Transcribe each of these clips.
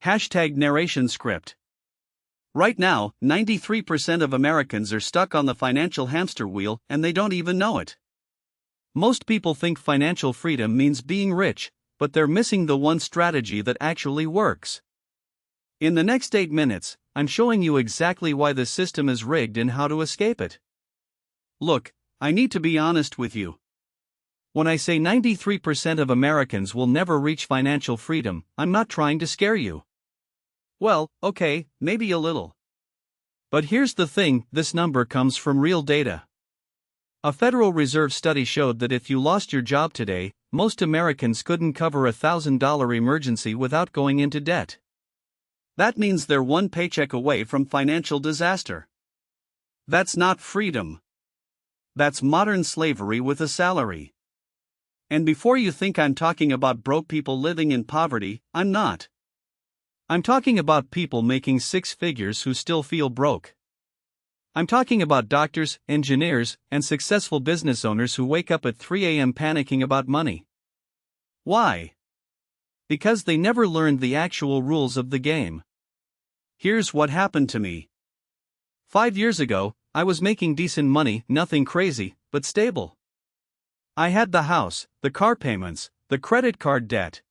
Hashtag narration script. Right now, 93% of Americans are stuck on the financial hamster wheel and they don't even know it. Most people think financial freedom means being rich, but they're missing the one strategy that actually works. In the next 8 minutes, I'm showing you exactly why the system is rigged and how to escape it. Look, I need to be honest with you. When I say 93% of Americans will never reach financial freedom, I'm not trying to scare you. Well, okay, maybe a little. But here's the thing, this number comes from real data. A Federal Reserve study showed that if you lost your job today, most Americans couldn't cover a $1,000 emergency without going into debt. That means they're one paycheck away from financial disaster. That's not freedom. That's modern slavery with a salary. And before you think I'm talking about broke people living in poverty, I'm not. I'm talking about people making 6 figures who still feel broke. I'm talking about doctors, engineers, and successful business owners who wake up at 3 a.m. panicking about money. Why? Because they never learned the actual rules of the game. Here's what happened to me. 5 years ago, I was making decent money, nothing crazy, but stable. I had the house, the car payments, the credit card debt.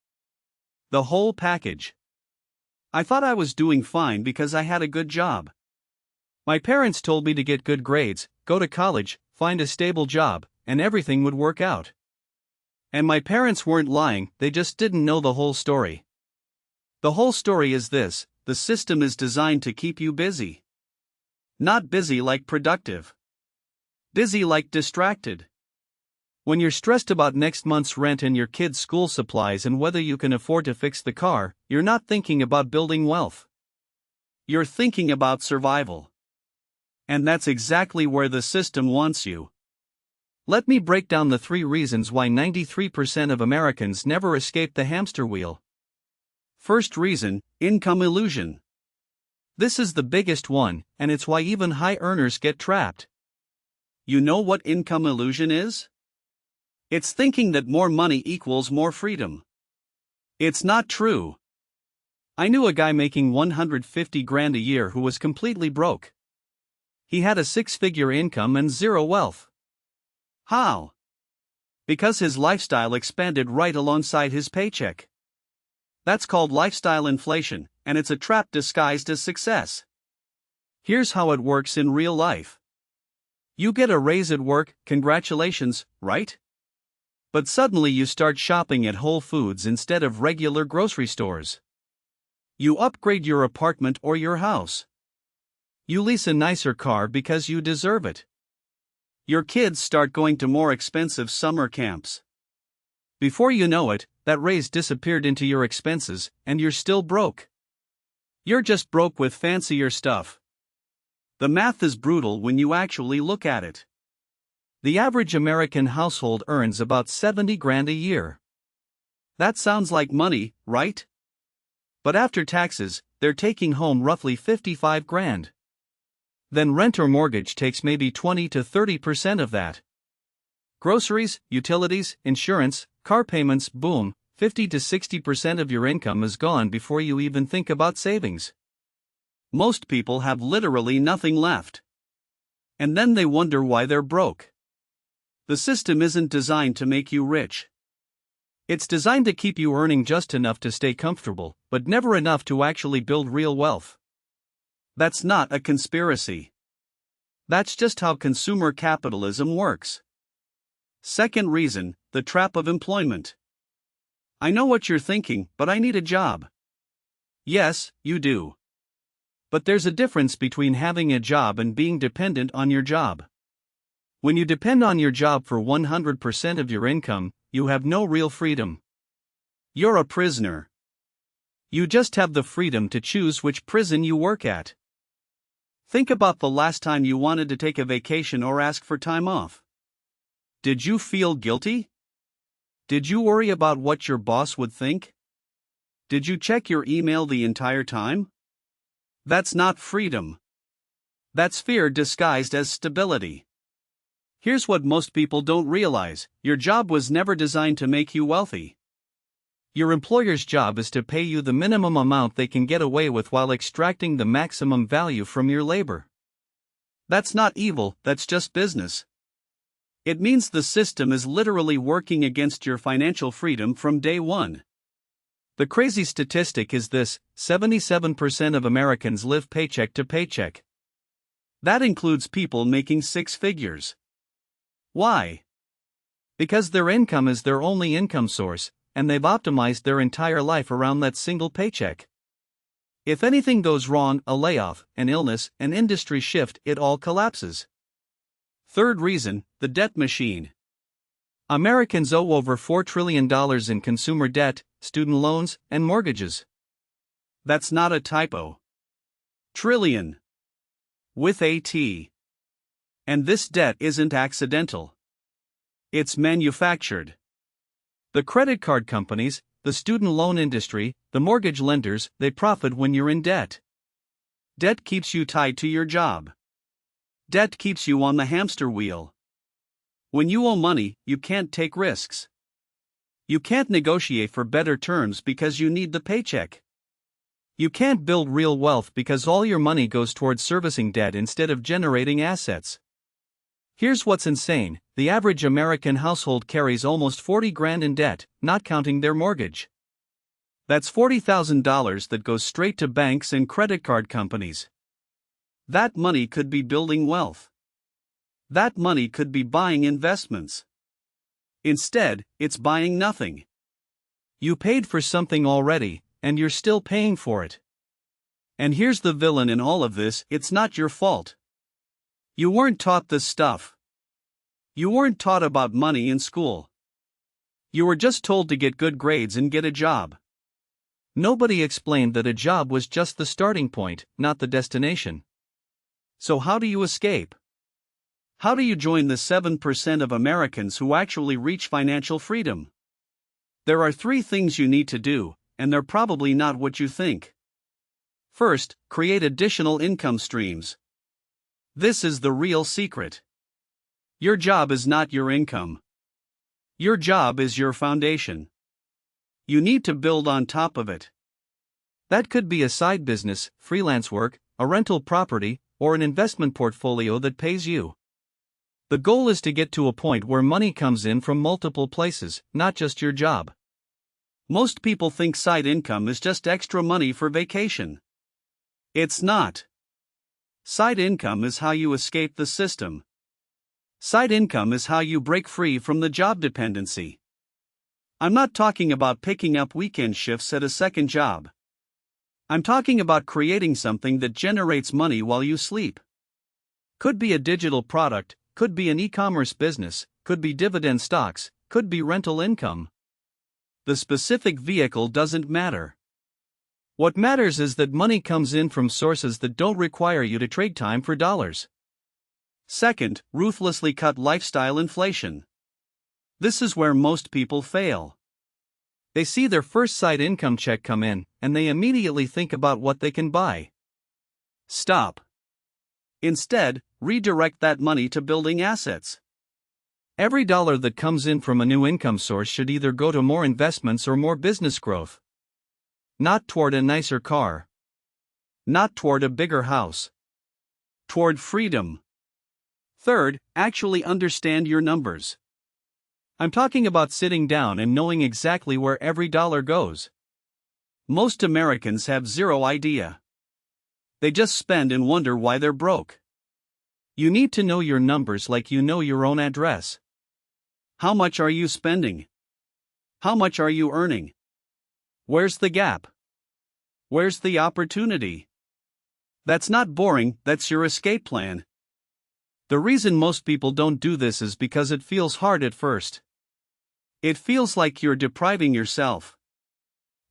The whole package. I thought I was doing fine because I had a good job. My parents told me to get good grades, go to college, find a stable job, and everything would work out. And my parents weren't lying, they just didn't know the whole story. The whole story is this: the system is designed to keep you busy. Not busy like productive. Busy like distracted. When you're stressed about next month's rent and your kids' school supplies and whether you can afford to fix the car, you're not thinking about building wealth. You're thinking about survival. And that's exactly where the system wants you. Let me break down the 3 reasons why 93% of Americans never escape the hamster wheel. First reason, income illusion. This is the biggest one, and it's why even high earners get trapped. You know what income illusion is? It's thinking that more money equals more freedom. It's not true. I knew a guy making $150,000 a year who was completely broke. He had a 6-figure income and 0 wealth. How? Because his lifestyle expanded right alongside his paycheck. That's called lifestyle inflation, and it's a trap disguised as success. Here's how it works in real life. You get a raise at work, congratulations, right? But suddenly you start shopping at Whole Foods instead of regular grocery stores. You upgrade your apartment or your house. You lease a nicer car because you deserve it. Your kids start going to more expensive summer camps. Before you know it, that raise disappeared into your expenses, and you're still broke. You're just broke with fancier stuff. The math is brutal when you actually look at it. The average American household earns about $70,000 a year. That sounds like money, right? But after taxes, they're taking home roughly $55,000. Then rent or mortgage takes maybe 20 to 30% of that. Groceries, utilities, insurance, car payments, boom, 50 to 60% of your income is gone before you even think about savings. Most people have literally nothing left. And then they wonder why they're broke. The system isn't designed to make you rich. It's designed to keep you earning just enough to stay comfortable, but never enough to actually build real wealth. That's not a conspiracy. That's just how consumer capitalism works. Second reason, the trap of employment. I know what you're thinking, but I need a job. Yes, you do. But there's a difference between having a job and being dependent on your job. When you depend on your job for 100% of your income, you have no real freedom. You're a prisoner. You just have the freedom to choose which prison you work at. Think about the last time you wanted to take a vacation or ask for time off. Did you feel guilty? Did you worry about what your boss would think? Did you check your email the entire time? That's not freedom. That's fear disguised as stability. Here's what most people don't realize: your job was never designed to make you wealthy. Your employer's job is to pay you the minimum amount they can get away with while extracting the maximum value from your labor. That's not evil, that's just business. It means the system is literally working against your financial freedom from day one. The crazy statistic is this: 77% of Americans live paycheck to paycheck. That includes people making six figures. Why? Because their income is their only income source, and they've optimized their entire life around that single paycheck. If anything goes wrong, a layoff, an illness, an industry shift, it all collapses. Third reason, the debt machine. Americans owe over $4 trillion in consumer debt, student loans, and mortgages. That's not a typo. Trillion. With a T. And this debt isn't accidental. It's manufactured. The credit card companies, the student loan industry, the mortgage lenders, they profit when you're in debt. Debt keeps you tied to your job. Debt keeps you on the hamster wheel. When you owe money, you can't take risks. You can't negotiate for better terms because you need the paycheck. You can't build real wealth because all your money goes towards servicing debt instead of generating assets. Here's what's insane: the average American household carries almost $40,000 in debt, not counting their mortgage. That's $40,000 that goes straight to banks and credit card companies. That money could be building wealth. That money could be buying investments. Instead, it's buying nothing. You paid for something already, and you're still paying for it. And here's the villain in all of this: it's not your fault. You weren't taught this stuff. You weren't taught about money in school. You were just told to get good grades and get a job. Nobody explained that a job was just the starting point, not the destination. So how do you escape? How do you join the 7% of Americans who actually reach financial freedom? There are 3 things you need to do, and they're probably not what you think. First, create additional income streams. This is the real secret. Your job is not your income. Your job is your foundation. You need to build on top of it. That could be a side business, freelance work, a rental property, or an investment portfolio that pays you. The goal is to get to a point where money comes in from multiple places, not just your job. Most people think side income is just extra money for vacation. It's not. Side income is how you escape the system. Side income is how you break free from the job dependency. I'm not talking about picking up weekend shifts at a second job. I'm talking about creating something that generates money while you sleep. Could be a digital product, could be an e-commerce business, could be dividend stocks, could be rental income. The specific vehicle doesn't matter. What matters is that money comes in from sources that don't require you to trade time for dollars. Second, ruthlessly cut lifestyle inflation. This is where most people fail. They see their first side income check come in, and they immediately think about what they can buy. Stop. Instead, redirect that money to building assets. Every dollar that comes in from a new income source should either go to more investments or more business growth. Not toward a nicer car. Not toward a bigger house. Toward freedom. Third, actually understand your numbers. I'm talking about sitting down and knowing exactly where every dollar goes. Most Americans have zero idea. They just spend and wonder why they're broke. You need to know your numbers like you know your own address. How much are you spending? How much are you earning? Where's the gap? Where's the opportunity? That's not boring, that's your escape plan. The reason most people don't do this is because it feels hard at first. It feels like you're depriving yourself.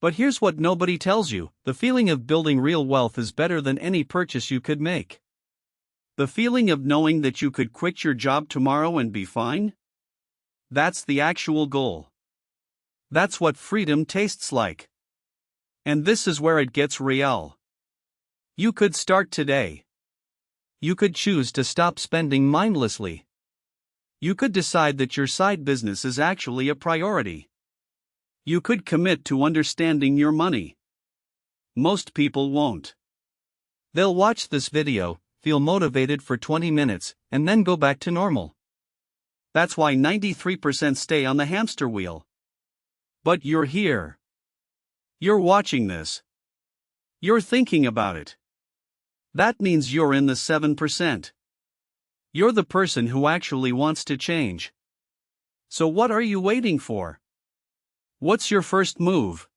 But here's what nobody tells you: the feeling of building real wealth is better than any purchase you could make. The feeling of knowing that you could quit your job tomorrow and be fine? That's the actual goal. That's what freedom tastes like. And this is where it gets real. You could start today. You could choose to stop spending mindlessly. You could decide that your side business is actually a priority. You could commit to understanding your money. Most people won't. They'll watch this video, feel motivated for 20 minutes, and then go back to normal. That's why 93% stay on the hamster wheel. But you're here. You're watching this. You're thinking about it. That means you're in the 7%. You're the person who actually wants to change. So what are you waiting for? What's your first move?